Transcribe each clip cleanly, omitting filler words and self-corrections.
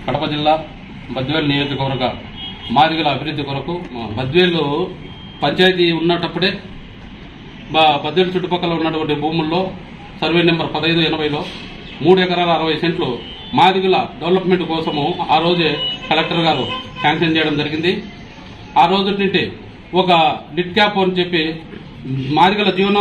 కడప జిల్లా బద్వేలు నియోజకవర్గ మాదిగల అభివృద్ధి కొరకు బద్వేలు పంచాయతీ ఉన్నప్పుడే బద్వేలు చుట్టుపక్కల ఉన్నటువంటి భూముల్లో సర్వే నెంబర్ 1580లో 3 ఎకరాల 60 సెంట్లు మాదిగల డెవలప్మెంట్ కోసము ఆ రోజే కలెక్టర్ గారు శాంక్షన్ చేయడం జరిగింది. ఆ రోజు నుండి ఒక లిట్ క్యాప్ అని చెప్పి మాదిగల జీవన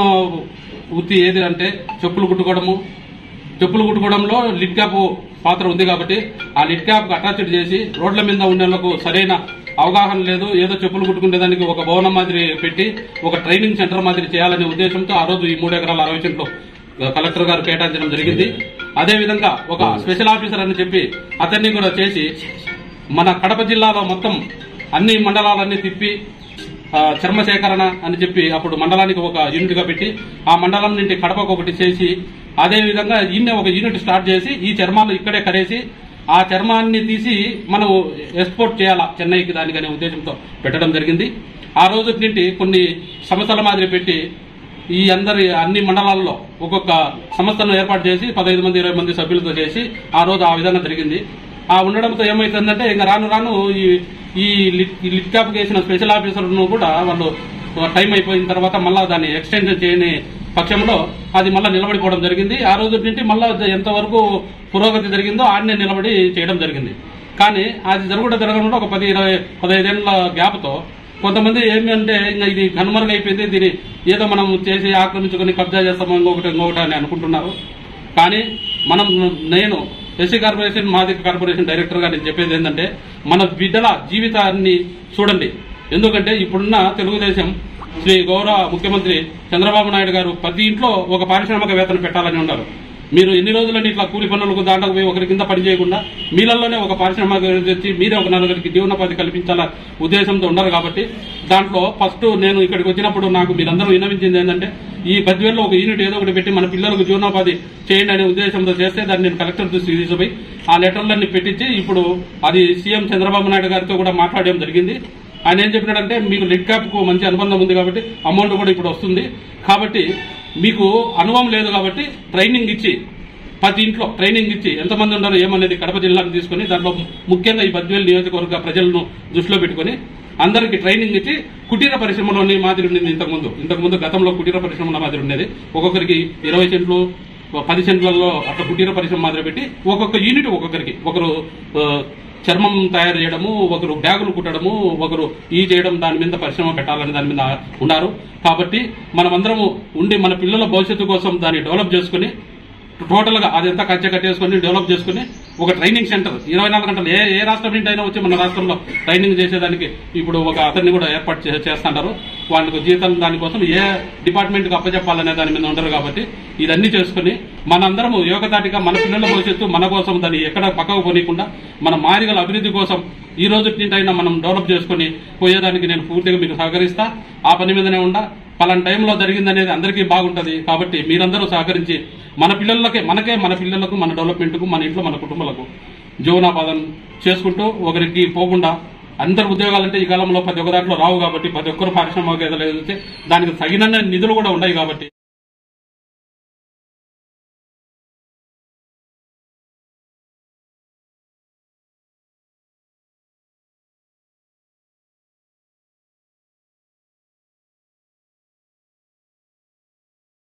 వృత్తి ఏది అంటే చెప్పులు కుట్టుకోవడంలో లిట్ క్యాప్ పాత్ర ఉంది కాబట్టి ఆ లిట్ క్యాప్ అటాచ్డ్ చేసి రోడ్ల మీద ఉండేందుకు సరైన అవగాహన లేదు, ఏదో చెప్పులు కుట్టుకునేదానికి ఒక భవనం మాదిరి పెట్టి ఒక ట్రైనింగ్ సెంటర్ మాదిరి చేయాలనే ఉద్దేశంతో ఆ రోజు ఈ 3 ఎకరాల 60 సెంట్లు కలెక్టర్ గారు కేటాయించడం జరిగింది. అదేవిధంగా ఒక స్పెషల్ ఆఫీసర్ అని చెప్పి అతన్ని కూడా చేసి మన కడప జిల్లాలో మొత్తం అన్ని మండలాలన్నీ తిప్పి చర్మ సేకరణ అని చెప్పి అప్పుడు మండలానికి ఒక యూనిట్ గా పెట్టి ఆ మండలం నుండి కడపకు ఒకటి చేసి అదేవిధంగా ఈయన ఒక యూనిట్ స్టార్ట్ చేసి ఈ చర్మాలు ఇక్కడే కరేసి ఆ చర్మాన్ని తీసి మనం ఎక్స్పోర్ట్ చేయాలా చెన్నైకి దానికనే ఉద్దేశంతో పెట్టడం జరిగింది. ఆ రోజు నుండి కొన్ని సంస్థల మాదిరి పెట్టి ఈ అన్ని మండలాల్లో ఒక్కొక్క సంస్థను ఏర్పాటు చేసి 15 మంది 20 మంది సభ్యులతో చేసి ఆ రోజు ఆ విధంగా జరిగింది. ఆ ఉండడంతో ఏమైతుందంటే ఇంకా రాను ఈ లిట్ క్యాప్ చేసిన స్పెషల్ ఆఫీసర్ను కూడా వాళ్ళు టైం అయిపోయిన తర్వాత మళ్ళా దాన్ని ఎక్స్టెన్షన్ చేయని పక్షంలో అది మళ్ళీ నిలబడిపోవడం జరిగింది. ఆ రోజు నుండి మళ్ళా ఎంతవరకు పురోగతి జరిగిందో ఆడనే నిలబడి చేయడం జరిగింది. కానీ అది జరగడంలో ఒక 10-15 ఏళ్ల గ్యాప్తో కొంతమంది ఏమంటే ఇంకా ఇది కనుమరుగైపోయింది, దీన్ని ఏదో మనం చేసి ఆక్రమించుకొని కబ్జా చేస్తామో ఇంకొకటి అని అనుకుంటున్నారు. కానీ నేను SC corporation Madiga corporation director గా నేను చెప్పేది ఏంటంటే మన బిడ్డల జీవితాన్ని చూడండి. ఎందుకంటే ఇప్పుడున్న తెలుగుదేశం శ్రీ గౌరవ ముఖ్యమంత్రి చంద్రబాబు నాయుడు గారు ప్రతి ఇంట్లో ఒక పారిశ్రామికవేత్తను పెట్టాలని ఉన్నారు. మీరు ఎన్ని రోజులని ఇట్లా కూలి పనులకు దాంట్లో పోయి ఒకరి కింద పని చేయకుండా మీలలోనే ఒక పారిశ్రామికవేత్త తెచ్చి మీరే ఒక 4 జీవనోపాధి కల్పించాల ఉద్దేశంతో ఉన్నారు. కాబట్టి దాంట్లో ఫస్ట్ నేను ఇక్కడికి వచ్చినప్పుడు నాకు మీరందరూ విన్నవించింది ఏంటంటే ఈ బద్వేల్లో ఒక యూనిట్ ఏదో ఒకటి పెట్టి మన పిల్లలకు జీవనోపాధి చేయండి అనే ఉద్దేశంతో చేస్తే దాన్ని నేను కలెక్టర్ దృష్టికి తీసుకుపోయి ఆ లెటర్లన్నీ పెట్టించి ఇప్పుడు అది సీఎం చంద్రబాబు నాయుడు గారితో కూడా మాట్లాడడం జరిగింది. ఆయన ఏం చెప్పినాడంటే మీకు లిట్ క్యాప్ కు మంచి అనుబంధం ఉంది కాబట్టి అమౌంట్ కూడా ఇప్పుడు వస్తుంది, కాబట్టి మీకు అనుభవం లేదు కాబట్టి ట్రైనింగ్ ఇచ్చి ప్రతి ఇంట్లో ట్రైనింగ్ ఇచ్చి ఎంతమంది ఉన్నారో ఏమనేది కడప జిల్లాకు తీసుకుని దాంట్లో ముఖ్యంగా ఈ బద్వేలు నియోజకవర్గ ప్రజలను దృష్టిలో పెట్టుకుని అందరికి ట్రైనింగ్ ఇచ్చి కుటీర పరిశ్రమలోని మాదిరి ఉండేది. ఇంతకుముందు గతంలో కుటీర పరిశ్రమల మాదిరి ఉండేది. ఒక్కొక్కరికి 20 సెంట్లు 10 సెంట్లలో అట్లా కుటీర పరిశ్రమ మాదిరి పెట్టి ఒక్కొక్క యూనిట్ ఒక్కొక్కరికి ఒకరు చర్మం తయారు చేయడము, ఒకరు బ్యాగులు కుట్టడము, ఒకరు చేయడం దాని మీద పరిశ్రమ పెట్టాలని దాని మీద ఉన్నారు. కాబట్టి మనమందరము ఉండి మన పిల్లల భవిష్యత్తు కోసం దాన్ని డెవలప్ చేసుకుని టోటల్ గా అదంతా కట్టేసుకుని డెవలప్ చేసుకుని ఒక ట్రైనింగ్ సెంటర్ 24 గంటలు ఏ రాష్ట్రం నుండి అయినా వచ్చి మన రాష్ట్రంలో ట్రైనింగ్ చేసేదానికి ఇప్పుడు ఒక అతన్ని కూడా ఏర్పాటు చేస్తుంటారు. వాళ్ళకు జీతాలు దానికోసం ఏ డిపార్ట్మెంట్ కు అప్పచెప్పాలనే దాని మీద ఉండరు. కాబట్టి ఇదన్నీ చేసుకుని మనందరము యోగతాటిగా మన పిల్లల భవిష్యత్తు మన కోసం దాన్ని ఎక్కడ పక్కకు పోనీయకుండా మన మాదిగల అభివృద్ధి కోసం ఈ రోజు నుండి మనం డెవలప్ చేసుకుని పోయేదానికి నేను పూర్తిగా మీకు సహకరిస్తా. ఆ పని మీదనే ఉండా పలానా టైంలో జరిగిందనేది అందరికీ బాగుంటది. కాబట్టి మీరందరూ సహకరించి మన పిల్లలకు మన డెవలప్మెంట్ కు మన ఇంట్లో మన కుటుంబాలకు జీవనోపాధన చేసుకుంటూ ఒకరికి పోకుండా అందరు ఉద్యోగాలంటే ఈ కాలంలో ప్రతి ఒక్క దాంట్లో రావు కాబట్టి ప్రతి ఒక్కరు పారిశ్రామికవేత్తలు దానికి తగిన నిధులు కూడా ఉన్నాయి. కాబట్టి